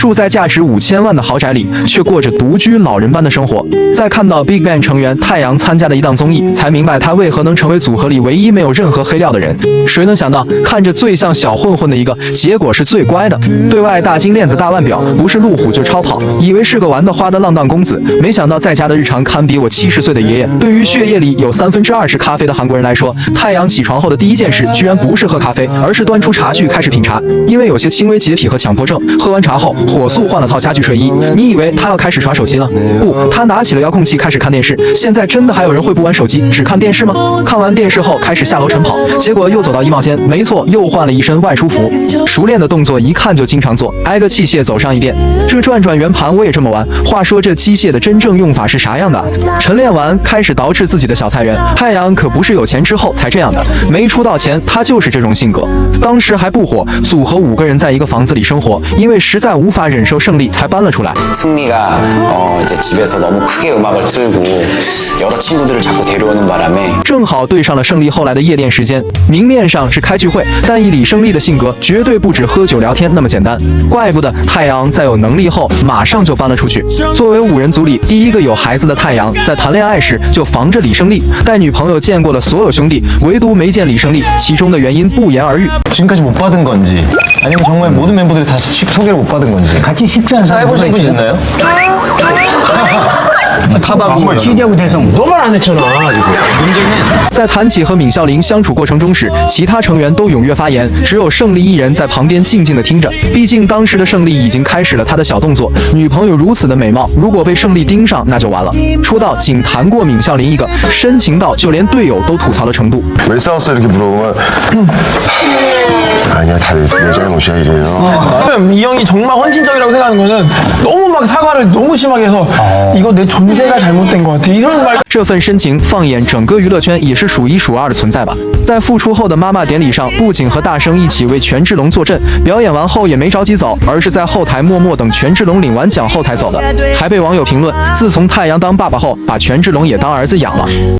住在价值5000万的豪宅里，却过着独居老人般的生活。在看到 BigBang 成员太阳参加的一档综艺，才明白他为何能成为组合里唯一没有任何黑料的人。谁能想到，看着最像小混混的一个，结果是最乖的，对外大金链子大腕表，不是路虎就超跑，以为是个玩得花的浪荡公子，没想到在家的日常堪比我70岁的爷爷。对于血液里有2/3是咖啡的韩国人来说，太阳起床后的第一件事居然不是喝咖啡，而是端出茶具开始品茶。因为有些轻微洁癖和强迫症，喝完茶后火速换了套家具睡衣。你以为他要开始耍手机了？不，他拿起了遥控器开始看电视。现在真的还有人会不玩手机只看电视吗？看完电视后开始下楼晨跑，结果又走到衣帽间，没错，又换了一身外出服。熟练的动作一看就经常做，挨个器械走上一遍。这转转圆盘我也这么玩。话说这机械的真正用法是啥样的？晨练完开始捯饬自己的小菜园。太阳可不是有钱之后才这样的，没出道前他就是这种性格。当时还不火，组合5个人在一个房子里生活，因为实在无法忍受胜利才搬了出来。승리가 이제 집에서 너무 크게 음악을 틀고 여러 친구들을 자꾸 데려오는 바람에 正好对上了胜利后来的夜店时间。明面上是开聚会，但以李胜利的性格，绝对不止喝酒聊天那么简单。怪不得太阳在有能力后马上就搬了出去。作为5人组里第一个有孩子的太阳，在谈恋愛时就防着李胜利，带女朋友见过了所有兄弟，唯独没见李胜利，其中的原因不言而喻。 지금까지 못 받은 건지 아니면 정말 모든 멤버들이 다 소개를 못 받은 건지 같이 식사한 사람 해보신 분 있나요? 타박이 취재하고 대성 너만 안 했잖아 지금. 문제는 在谈起和闵孝琳相处过程中时，其他成员都踊跃发言，只有胜利一人在旁边静静的听着。毕竟当时的胜利已经开始了他的小动作，女朋友如此的美貌，如果被胜利盯上，那就完了。出道仅谈过闵孝琳一个，深情到就连队友都吐槽的程度。 왜 싸웠어 이렇게 물어보면 아니야 다 예전에 모시야 이래요. 이 형이 정말 헌신적이라고 생각하는 거는 너무 막 사과를 너무 심하게 해서 이거 내 존재가 잘못된 것 같아 이런 말. 这份深情放眼整个娱乐圈也是数1数2的存在吧。在复出后的妈妈典礼上，不仅和大生一起为权志龙坐镇，表演完后也没着急走，而是在后台默默等权志龙领完奖后才走的，还被网友评论：自从太阳当爸爸后，把权志龙也当儿子养了。